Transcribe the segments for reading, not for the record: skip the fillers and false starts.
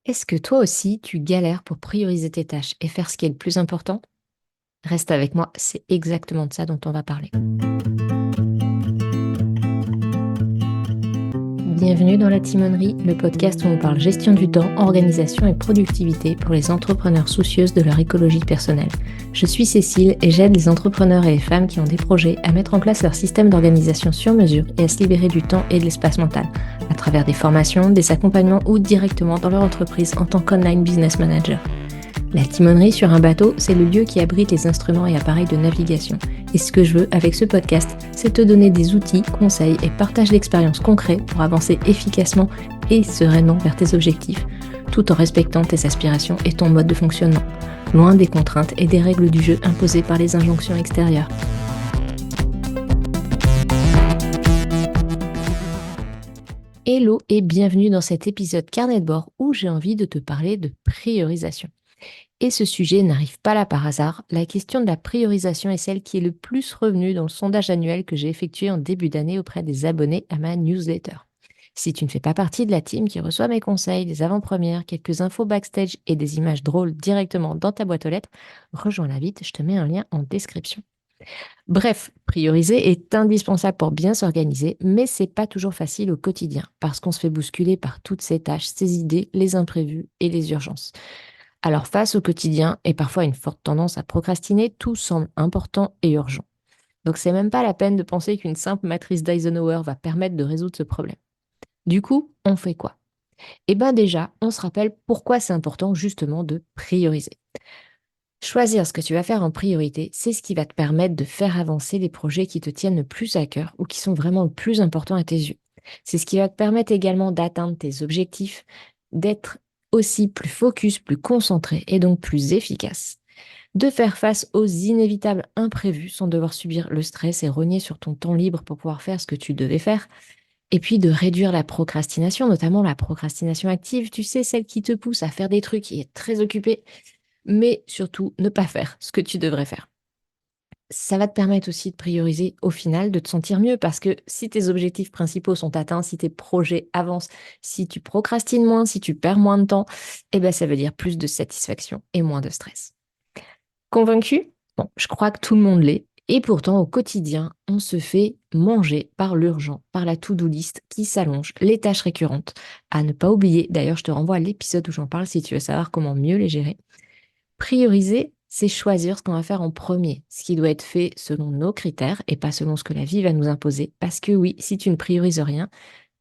Est-ce que toi aussi, tu galères pour prioriser tes tâches et faire ce qui est le plus important? Reste avec moi, c'est exactement de ça dont on va parler. Bienvenue dans la Timonerie, le podcast où on parle gestion du temps, organisation et productivité pour les entrepreneurs soucieuses de leur écologie personnelle. Je suis Cécile et j'aide les entrepreneurs et les femmes qui ont des projets à mettre en place leur système d'organisation sur mesure et à se libérer du temps et de l'espace mental, à travers des formations, des accompagnements ou directement dans leur entreprise en tant qu'online business manager. La timonerie sur un bateau, c'est le lieu qui abrite les instruments et appareils de navigation. Et ce que je veux avec ce podcast, c'est te donner des outils, conseils et partage d'expériences concrets pour avancer efficacement et sereinement vers tes objectifs, tout en respectant tes aspirations et ton mode de fonctionnement, loin des contraintes et des règles du jeu imposées par les injonctions extérieures. Hello et bienvenue dans cet épisode carnet de bord où j'ai envie de te parler de priorisation. Et ce sujet n'arrive pas là par hasard. La question de la priorisation est celle qui est le plus revenue dans le sondage annuel que j'ai effectué en début d'année auprès des abonnés à ma newsletter. Si tu ne fais pas partie de la team qui reçoit mes conseils, des avant-premières, quelques infos backstage et des images drôles directement dans ta boîte aux lettres, rejoins-la vite, je te mets un lien en description. Bref, prioriser est indispensable pour bien s'organiser, mais c'est pas toujours facile au quotidien parce qu'on se fait bousculer par toutes ces tâches, ces idées, les imprévus et les urgences. Alors face au quotidien et parfois une forte tendance à procrastiner, tout semble important et urgent. Donc c'est même pas la peine de penser qu'une simple matrice d'Eisenhower va permettre de résoudre ce problème. Du coup, on fait quoi? Eh bien déjà, on se rappelle pourquoi c'est important justement de prioriser. Choisir ce que tu vas faire en priorité, c'est ce qui va te permettre de faire avancer les projets qui te tiennent le plus à cœur ou qui sont vraiment le plus importants à tes yeux. C'est ce qui va te permettre également d'atteindre tes objectifs, d'être aussi plus focus, plus concentré et donc plus efficace. De faire face aux inévitables imprévus sans devoir subir le stress et rogner sur ton temps libre pour pouvoir faire ce que tu devais faire. Et puis de réduire la procrastination, notamment la procrastination active, tu sais, celle qui te pousse à faire des trucs et être très occupé, mais surtout ne pas faire ce que tu devrais faire. Ça va te permettre aussi de prioriser au final, de te sentir mieux parce que si tes objectifs principaux sont atteints, si tes projets avancent, si tu procrastines moins, si tu perds moins de temps, eh ben ça veut dire plus de satisfaction et moins de stress. Convaincu? Bon, je crois que tout le monde l'est. Et pourtant, au quotidien, on se fait manger par l'urgent, par la to-do list qui s'allonge, les tâches récurrentes. À ne pas oublier, d'ailleurs, je te renvoie à l'épisode où j'en parle si tu veux savoir comment mieux les gérer. Prioriser, c'est choisir ce qu'on va faire en premier, ce qui doit être fait selon nos critères et pas selon ce que la vie va nous imposer. Parce que oui, si tu ne priorises rien,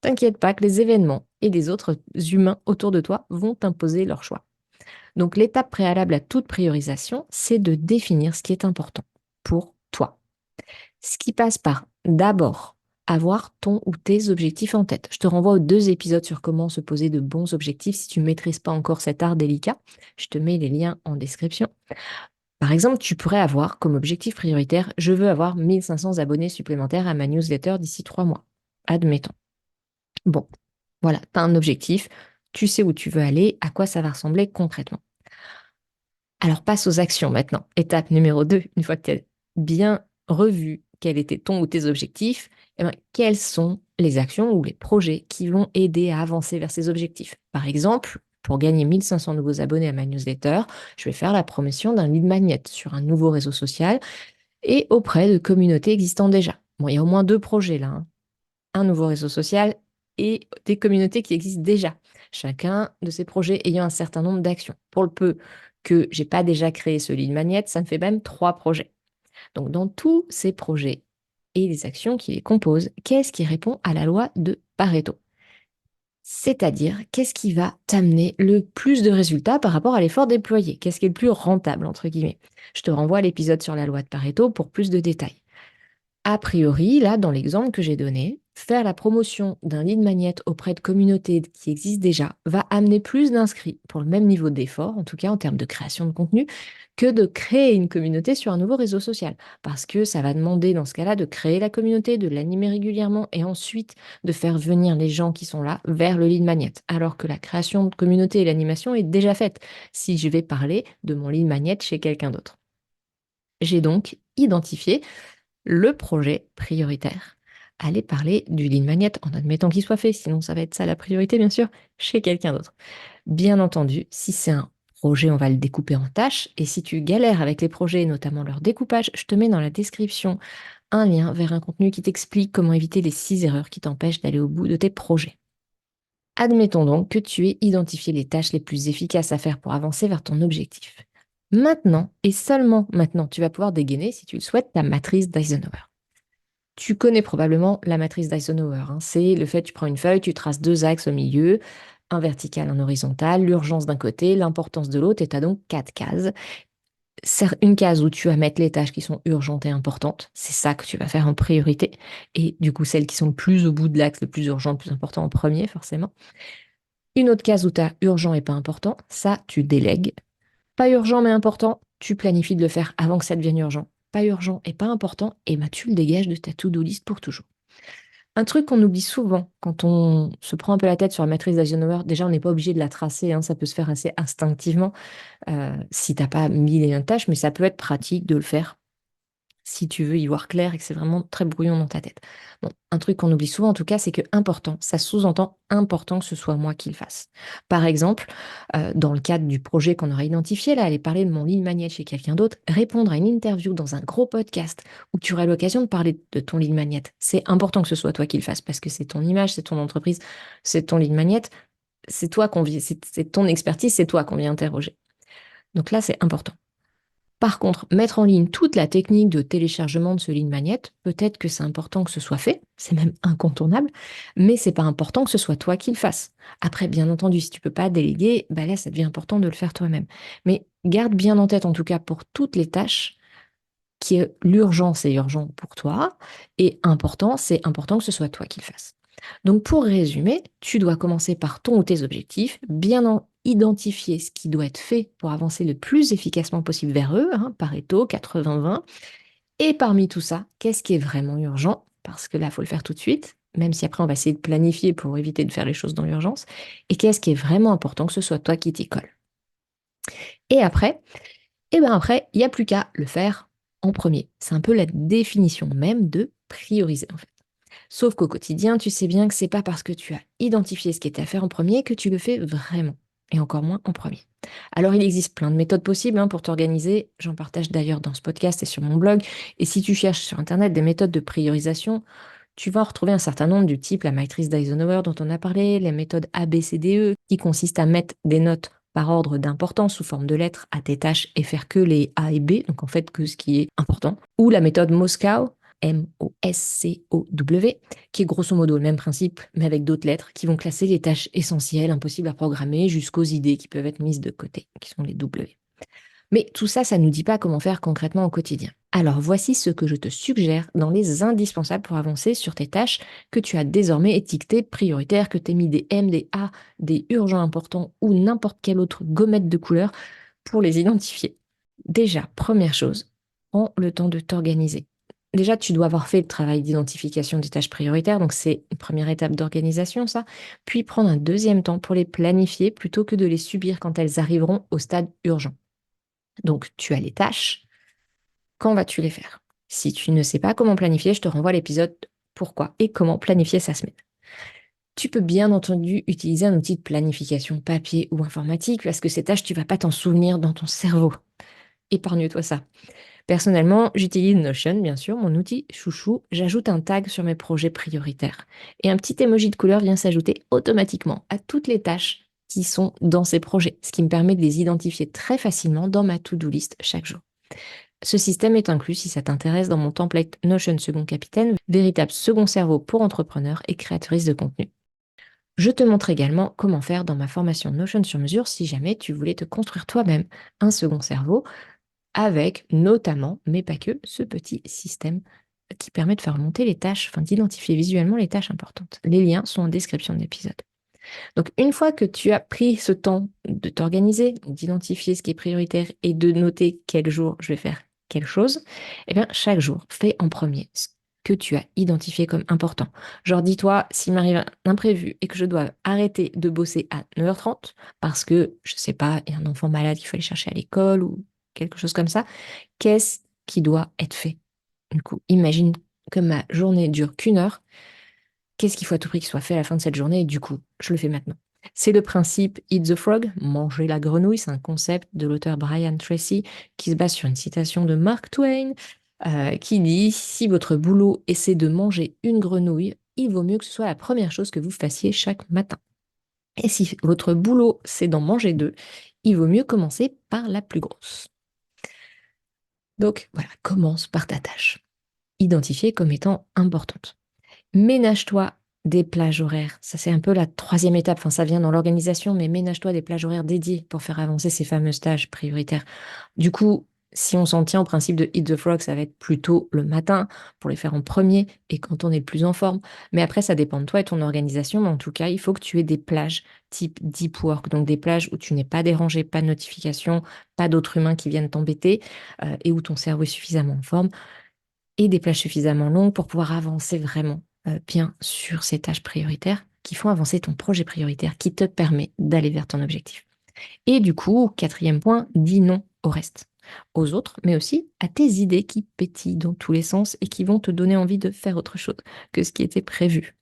t'inquiète pas que les événements et les autres humains autour de toi vont t'imposer leur choix. Donc l'étape préalable à toute priorisation, c'est de définir ce qui est important pour toi. Ce qui passe par d'abord avoir ton ou tes objectifs en tête. Je te renvoie aux 2 épisodes sur comment se poser de bons objectifs si tu ne maîtrises pas encore cet art délicat. Je te mets les liens en description. Par exemple, tu pourrais avoir comme objectif prioritaire, je veux avoir 1500 abonnés supplémentaires à ma newsletter d'ici 3 mois. Admettons. Bon, voilà, tu as un objectif, tu sais où tu veux aller, à quoi ça va ressembler concrètement. Alors passe aux actions maintenant. Étape numéro 2, une fois que tu as bien revu quels étaient ton ou tes objectifs, eh ben, quelles sont les actions ou les projets qui vont aider à avancer vers ces objectifs? Par exemple, pour gagner 1500 nouveaux abonnés à ma newsletter, je vais faire la promotion d'un lead magnet sur un nouveau réseau social et auprès de communautés existantes déjà. Bon, il y a au moins 2 projets là, hein. Un nouveau réseau social et des communautés qui existent déjà. Chacun de ces projets ayant un certain nombre d'actions. Pour le peu que j'ai pas déjà créé ce lead magnet, ça me fait même 3 projets. Donc dans tous ces projets et les actions qui les composent, qu'est-ce qui répond à la loi de Pareto? C'est-à-dire, qu'est-ce qui va t'amener le plus de résultats par rapport à l'effort déployé? Qu'est-ce qui est le plus rentable, entre guillemets? Je te renvoie à l'épisode sur la loi de Pareto pour plus de détails. A priori, là, dans l'exemple que j'ai donné, faire la promotion d'un lead magnet auprès de communautés qui existent déjà va amener plus d'inscrits pour le même niveau d'effort, en tout cas en termes de création de contenu, que de créer une communauté sur un nouveau réseau social. Parce que ça va demander dans ce cas-là de créer la communauté, de l'animer régulièrement et ensuite de faire venir les gens qui sont là vers le lead magnet. Alors que la création de communauté et l'animation est déjà faite si je vais parler de mon lead magnet chez quelqu'un d'autre. J'ai donc identifié le projet prioritaire. Aller parler du lead magnet en admettant qu'il soit fait, sinon ça va être ça la priorité, bien sûr, chez quelqu'un d'autre. Bien entendu, si c'est un projet, on va le découper en tâches. Et si tu galères avec les projets, notamment leur découpage, je te mets dans la description un lien vers un contenu qui t'explique comment éviter les 6 erreurs qui t'empêchent d'aller au bout de tes projets. Admettons donc que tu aies identifié les tâches les plus efficaces à faire pour avancer vers ton objectif. Maintenant, et seulement maintenant, tu vas pouvoir dégainer, si tu le souhaites, ta matrice d'Eisenhower. Tu connais probablement la matrice d'Eisenhower, hein. C'est le fait, tu prends une feuille, tu traces 2 axes au milieu, un vertical, un horizontal, l'urgence d'un côté, l'importance de l'autre, et tu as donc 4 cases. Une case où tu vas mettre les tâches qui sont urgentes et importantes, c'est ça que tu vas faire en priorité, et du coup celles qui sont le plus au bout de l'axe, le plus urgent, le plus important en premier forcément. Une autre case où tu as urgent et pas important, ça tu délègues. Pas urgent mais important, tu planifies de le faire avant que ça devienne urgent. Pas urgent et pas important, et ben tu le dégages de ta to-do list pour toujours. Un truc qu'on oublie souvent quand on se prend un peu la tête sur la matrice d'Eisenhower, déjà on n'est pas obligé de la tracer, hein, ça peut se faire assez instinctivement si t'as pas 1001 tâches, mais ça peut être pratique de le faire si tu veux y voir clair et que c'est vraiment très brouillon dans ta tête. Bon, un truc qu'on oublie souvent en tout cas, c'est que important, ça sous-entend important que ce soit moi qui le fasse. Par exemple, dans le cadre du projet qu'on aura identifié, là, aller parler de mon lead magnet chez quelqu'un d'autre, répondre à une interview dans un gros podcast où tu aurais l'occasion de parler de ton lead magnet. C'est important que ce soit toi qui le fasses parce que c'est ton image, c'est ton entreprise, c'est ton lead magnet, c'est toi qu'on vient, c'est ton expertise, c'est toi qu'on vient interroger. Donc là, c'est important. Par contre, mettre en ligne toute la technique de téléchargement de ce lead magnet, peut-être que c'est important que ce soit fait, c'est même incontournable, mais c'est pas important que ce soit toi qui le fasses. Après, bien entendu, si tu peux pas déléguer, bah là, ça devient important de le faire toi-même. Mais garde bien en tête, en tout cas pour toutes les tâches, qui est l'urgent, c'est urgent pour toi, et important, c'est important que ce soit toi qui le fasses. Donc pour résumer, tu dois commencer par ton ou tes objectifs, identifier ce qui doit être fait pour avancer le plus efficacement possible vers eux, hein, Pareto 80-20, et parmi tout ça, qu'est-ce qui est vraiment urgent? Parce que là, il faut le faire tout de suite, même si après on va essayer de planifier pour éviter de faire les choses dans l'urgence, et qu'est-ce qui est vraiment important que ce soit toi qui t'y colle. Et après, après, il n'y a plus qu'à le faire en premier. C'est un peu la définition même de prioriser, en fait. Sauf qu'au quotidien, tu sais bien que c'est pas parce que tu as identifié ce qui était à faire en premier que tu le fais vraiment, et encore moins en premier. Alors, il existe plein de méthodes possibles, hein, pour t'organiser. J'en partage d'ailleurs dans ce podcast et sur mon blog. Et si tu cherches sur Internet des méthodes de priorisation, tu vas en retrouver un certain nombre du type la matrice d'Eisenhower dont on a parlé, les méthodes ABCDE qui consistent à mettre des notes par ordre d'importance sous forme de lettres à tes tâches et faire que les A et B, donc en fait que ce qui est important. Ou la méthode Moscow, Moscow, qui est grosso modo le même principe, mais avec d'autres lettres, qui vont classer les tâches essentielles, impossibles à programmer, jusqu'aux idées qui peuvent être mises de côté, qui sont les W. Mais tout ça, ça ne nous dit pas comment faire concrètement au quotidien. Alors voici ce que je te suggère dans les indispensables pour avancer sur tes tâches que tu as désormais étiquetées prioritaires, que tu as mis des M, des A, des urgents importants ou n'importe quelle autre gommette de couleur pour les identifier. Déjà, première chose, prends le temps de t'organiser. Déjà, tu dois avoir fait le travail d'identification des tâches prioritaires, donc c'est une première étape d'organisation, ça. Puis prendre un deuxième temps pour les planifier plutôt que de les subir quand elles arriveront au stade urgent. Donc, tu as les tâches. Quand vas-tu les faire? Si tu ne sais pas comment planifier, je te renvoie à l'épisode Pourquoi et comment planifier sa semaine. Tu peux bien entendu utiliser un outil de planification papier ou informatique parce que ces tâches, tu vas pas t'en souvenir dans ton cerveau. Épargne-toi ça. Personnellement, j'utilise Notion, bien sûr, mon outil chouchou. J'ajoute un tag sur mes projets prioritaires. Et un petit emoji de couleur vient s'ajouter automatiquement à toutes les tâches qui sont dans ces projets, ce qui me permet de les identifier très facilement dans ma to-do list chaque jour. Ce système est inclus, si ça t'intéresse, dans mon template Notion Second Capitaine, véritable second cerveau pour entrepreneurs et créatrices de contenu. Je te montre également comment faire dans ma formation Notion sur mesure si jamais tu voulais te construire toi-même un second cerveau avec notamment, mais pas que, ce petit système qui permet de faire remonter les tâches, enfin d'identifier visuellement les tâches importantes. Les liens sont en description de l'épisode. Donc une fois que tu as pris ce temps de t'organiser, d'identifier ce qui est prioritaire et de noter quel jour je vais faire quelle chose, eh bien chaque jour, fais en premier ce que tu as identifié comme important. Genre dis-toi, s'il m'arrive un imprévu et que je dois arrêter de bosser à 9h30 parce que, je sais pas, il y a un enfant malade qu'il faut aller chercher à l'école ou quelque chose comme ça, qu'est-ce qui doit être fait? Du coup, imagine que ma journée dure qu'1 heure. Qu'est-ce qu'il faut à tout prix qu'il soit fait à la fin de cette journée? Et du coup, je le fais maintenant. C'est le principe Eat the Frog, manger la grenouille. C'est un concept de l'auteur Brian Tracy qui se base sur une citation de Mark Twain qui dit « Si votre boulot essaie de manger une grenouille, il vaut mieux que ce soit la première chose que vous fassiez chaque matin. Et si votre boulot c'est d'en manger deux, il vaut mieux commencer par la plus grosse. » Donc voilà, commence par ta tâche, identifiée comme étant importante. Ménage-toi des plages horaires. Ça, c'est un peu la troisième étape. Enfin, ça vient dans l'organisation, mais ménage-toi des plages horaires dédiées pour faire avancer ces fameuses tâches prioritaires. Du coup, si on s'en tient au principe de Eat the Frog, ça va être plutôt le matin pour les faire en premier et quand on est le plus en forme. Mais après, ça dépend de toi et ton organisation. Mais en tout cas, il faut que tu aies des plages type deep work, donc des plages où tu n'es pas dérangé, pas de notification, pas d'autres humains qui viennent t'embêter et où ton cerveau est suffisamment en forme et des plages suffisamment longues pour pouvoir avancer vraiment bien sur ces tâches prioritaires qui font avancer ton projet prioritaire, qui te permet d'aller vers ton objectif. Et du coup, quatrième point, dis non au reste, aux autres, mais aussi à tes idées qui pétillent dans tous les sens et qui vont te donner envie de faire autre chose que ce qui était prévu.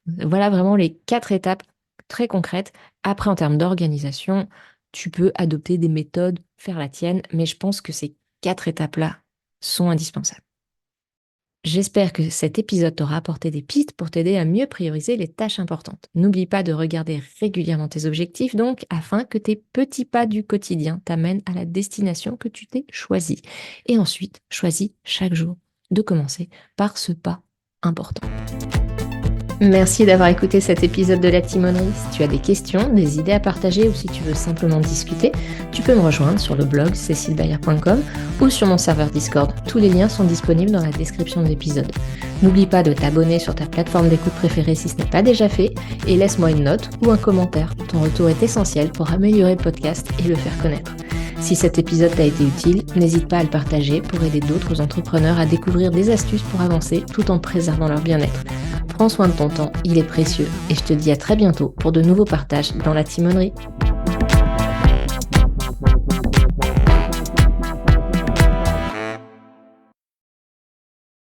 Voilà vraiment les 4 étapes très concrètes. Après, en termes d'organisation, tu peux adopter des méthodes, faire la tienne, mais je pense que ces 4 étapes-là sont indispensables. J'espère que cet épisode t'aura apporté des pistes pour t'aider à mieux prioriser les tâches importantes. N'oublie pas de regarder régulièrement tes objectifs, donc, afin que tes petits pas du quotidien t'amènent à la destination que tu t'es choisie. Et ensuite, choisis chaque jour de commencer par ce pas important. Merci d'avoir écouté cet épisode de La Timonerie. Si tu as des questions, des idées à partager ou si tu veux simplement discuter, tu peux me rejoindre sur le blog cecilebayer.com ou sur mon serveur Discord. Tous les liens sont disponibles dans la description de l'épisode. N'oublie pas de t'abonner sur ta plateforme d'écoute préférée si ce n'est pas déjà fait et laisse-moi une note ou un commentaire. Ton retour est essentiel pour améliorer le podcast et le faire connaître. Si cet épisode t'a été utile, n'hésite pas à le partager pour aider d'autres entrepreneurs à découvrir des astuces pour avancer tout en préservant leur bien-être. Prends soin de ton temps, il est précieux et je te dis à très bientôt pour de nouveaux partages dans la timonerie.